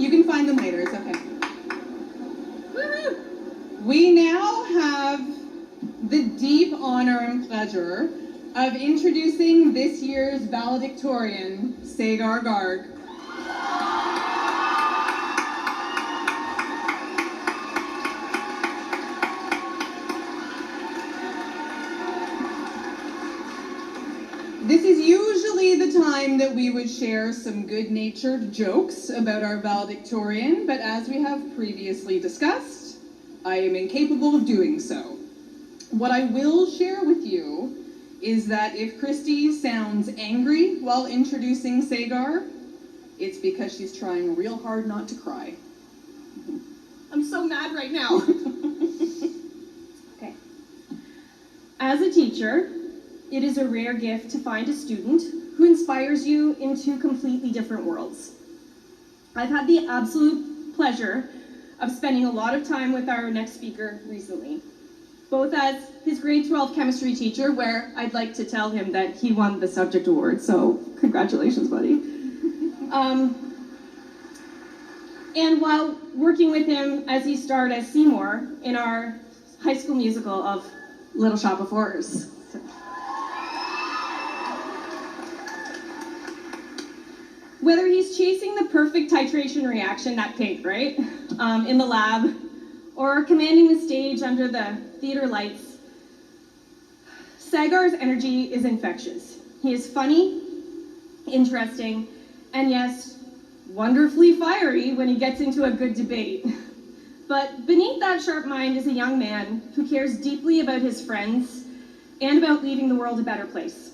You can find them later, it's okay. Woo-hoo. We now have the deep honor and pleasure of introducing this year's valedictorian, Sagar Garg. This is usually the time that we would share some good-natured jokes about our valedictorian, but as we have previously discussed, I am incapable of doing so. What I will share with you is that if Christy sounds angry while introducing Sagar, it's because she's trying real hard not to cry. I'm so mad right now. Okay. As a teacher, it is a rare gift to find a student who inspires you in two completely different worlds. I've had the absolute pleasure of spending a lot of time with our next speaker recently, both as his grade 12 chemistry teacher, where I'd like to tell him that he won the subject award, so congratulations, buddy. And while working with him as he starred as Seymour in our high school musical of Little Shop of Horrors. Whether he's chasing the perfect titration reaction, that pink, right, in the lab, or commanding the stage under the theater lights, Sagar's energy is infectious. He is funny, interesting, and yes, wonderfully fiery when he gets into a good debate. But beneath that sharp mind is a young man who cares deeply about his friends and about leaving the world a better place.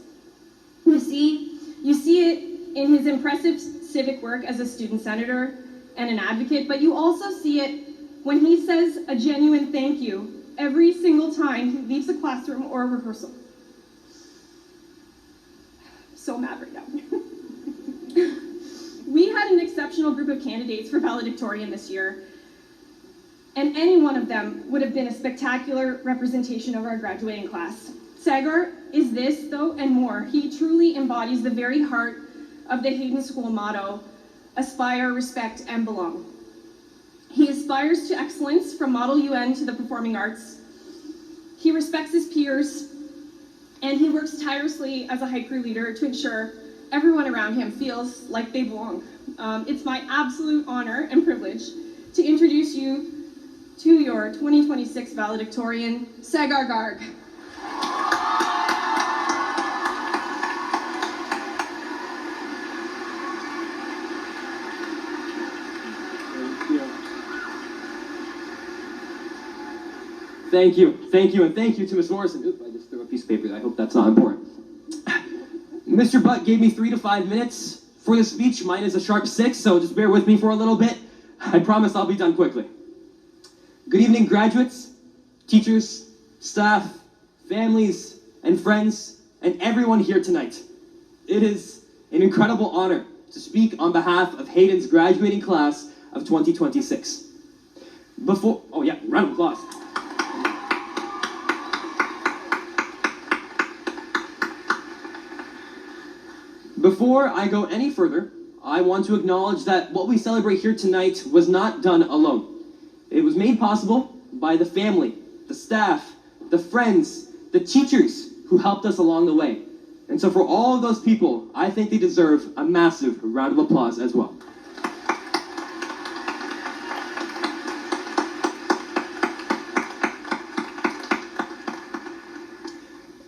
You see it in his impressive civic work as a student senator and an advocate, but you also see it when he says a genuine thank you every single time he leaves a classroom or a rehearsal. So mad right now. We had an exceptional group of candidates for valedictorian this year, and any one of them would have been a spectacular representation of our graduating class. Sagar is this, though, and more. He truly embodies the very heart of the Hayden School motto, aspire, respect, and belong. He aspires to excellence from Model UN to the performing arts. He respects his peers, and he works tirelessly as a high crew leader to ensure everyone around him feels like they belong. It's my absolute honor and privilege to introduce you to your 2026 valedictorian, Sagar Garg. Thank you, and thank you to Ms. Morrison. Oop, I just threw a piece of paper. I hope that's not important. Mr. Butt gave me 3 to 5 minutes for the speech. Mine is a sharp 6, so just bear with me for a little bit. I promise I'll be done quickly. Good evening, graduates, teachers, staff, families, and friends, and everyone here tonight. It is an incredible honor to speak on behalf of Hayden's graduating class of 2026. Round of applause. Before I go any further, I want to acknowledge that what we celebrate here tonight was not done alone. It was made possible by the family, the staff, the friends, the teachers who helped us along the way. And so for all of those people, I think they deserve a massive round of applause as well.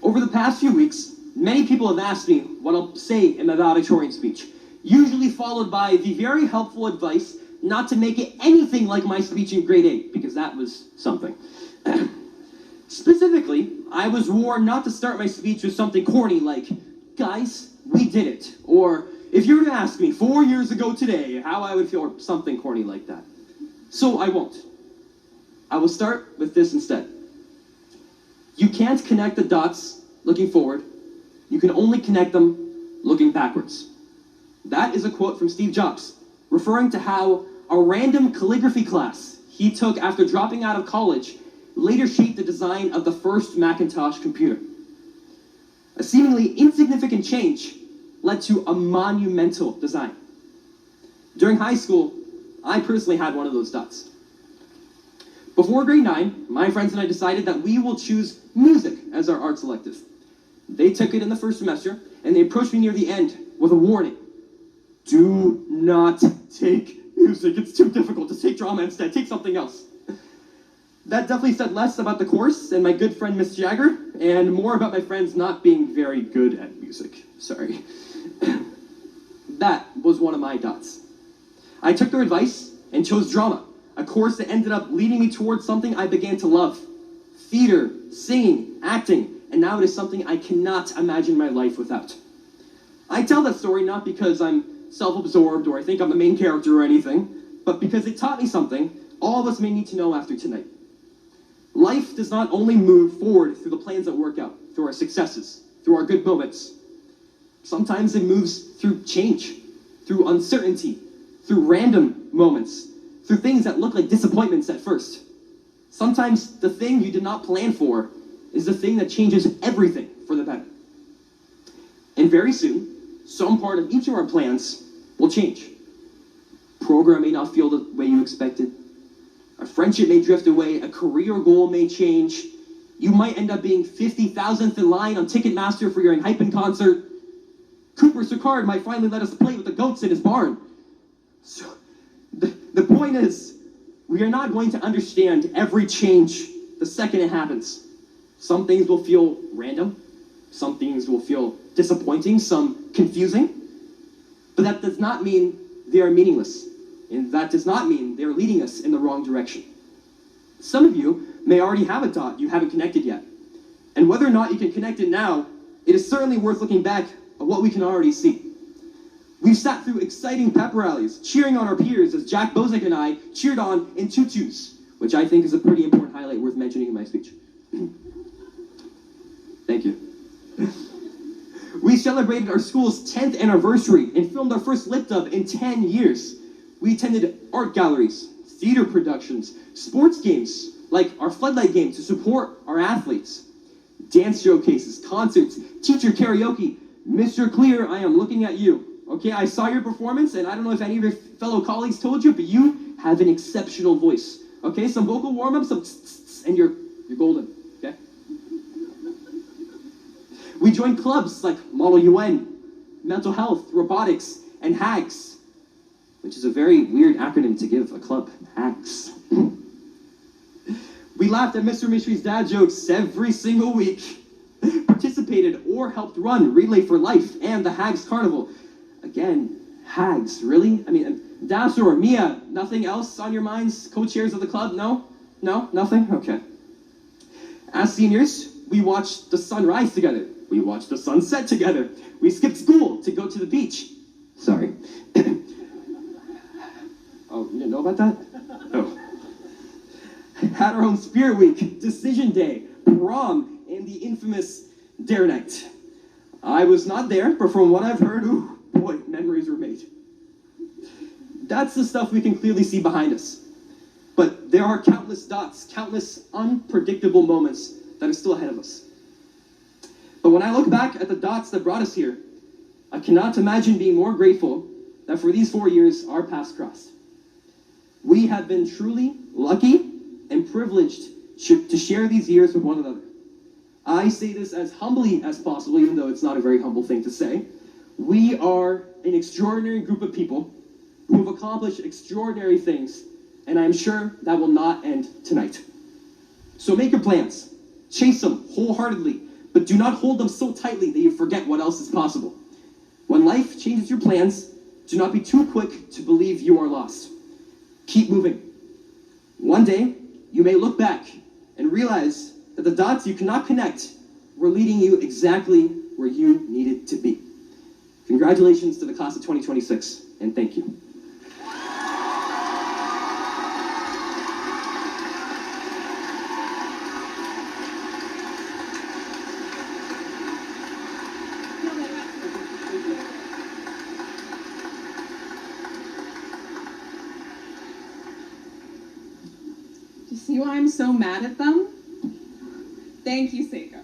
Over the past few weeks, many people have asked me what I'll say in my valedictorian speech, usually followed by the very helpful advice not to make it anything like my speech in grade 8, because that was something. Specifically, I was warned not to start my speech with something corny like, guys, we did it, or if you were to ask me 4 years ago today how I would feel, or something corny like that. So I won't. I will start with this instead. You can't connect the dots looking forward. You can only connect them looking backwards. That is a quote from Steve Jobs, referring to how a random calligraphy class he took after dropping out of college later shaped the design of the first Macintosh computer. A seemingly insignificant change led to a monumental design. During high school, I personally had one of those dots. Before grade 9, my friends and I decided that we will choose music as our arts elective. They took it in the first semester, and they approached me near the end with a warning. Do not take music. It's too difficult. Just take drama instead. Take something else. That definitely said less about the course and my good friend Miss Jagger, and more about my friends not being very good at music. Sorry. That was one of my dots. I took their advice and chose drama, a course that ended up leading me towards something I began to love. Theater, singing, acting, and now it is something I cannot imagine my life without. I tell that story not because I'm self-absorbed or I think I'm the main character or anything, but because it taught me something all of us may need to know after tonight. Life does not only move forward through the plans that work out, through our successes, through our good moments. Sometimes it moves through change, through uncertainty, through random moments, through things that look like disappointments at first. Sometimes the thing you did not plan for is the thing that changes everything for the better. And very soon, some part of each of our plans will change. Program may not feel the way you expected. A friendship may drift away. A career goal may change. You might end up being 50,000th in line on Ticketmaster for your Hypen concert. Cooper Sagar might finally let us play with the goats in his barn. So, the point is, we are not going to understand every change the second it happens. Some things will feel random. Some things will feel disappointing, some confusing. But that does not mean they are meaningless. And that does not mean they are leading us in the wrong direction. Some of you may already have a dot you haven't connected yet. And whether or not you can connect it now, it is certainly worth looking back at what we can already see. We've sat through exciting pep rallies, cheering on our peers as Jack Bozek and I cheered on in tutus, which I think is a pretty important highlight worth mentioning in my speech. Thank you. We celebrated our school's 10th anniversary and filmed our first lip dub in 10 years. We attended art galleries, theater productions, sports games, like our floodlight game to support our athletes, dance showcases, concerts, teacher karaoke. Mr. Clear, I am looking at you. Okay, I saw your performance, and I don't know if any of your fellow colleagues told you, but you have an exceptional voice. Okay, some vocal warm-ups, some tss, and you're golden, okay? We joined clubs like Model UN, Mental Health, Robotics, and HAGS, which is a very weird acronym to give a club, HAGS. We laughed at Mr. Mishri's dad jokes every single week, participated or helped run Relay for Life and the HAGS Carnival. Again, HAGS, really? I mean, Das or Mia, nothing else on your minds? Co-chairs of the club? No? No? Nothing? Okay. As seniors, we watched the sunrise together. We watched the sunset together. We skipped school to go to the beach. Sorry. Oh, you didn't know about that? Oh. Had our own Spirit Week, Decision Day, prom, and the infamous Dare Night. I was not there, but from what I've heard, ooh, boy, memories were made. That's the stuff we can clearly see behind us. But there are countless dots, countless unpredictable moments that are still ahead of us. But when I look back at the dots that brought us here, I cannot imagine being more grateful that for these 4 years, our paths crossed. We have been truly lucky and privileged to share these years with one another. I say this as humbly as possible, even though it's not a very humble thing to say. We are an extraordinary group of people who have accomplished extraordinary things, and I'm sure that will not end tonight. So make your plans, chase them wholeheartedly, but do not hold them so tightly that you forget what else is possible. When life changes your plans, do not be too quick to believe you are lost. Keep moving. One day, you may look back and realize that the dots you cannot connect were leading you exactly where you needed to be. Congratulations to the class of 2026, and thank you. Do you see why I'm so mad at them? Thank you, Sagar.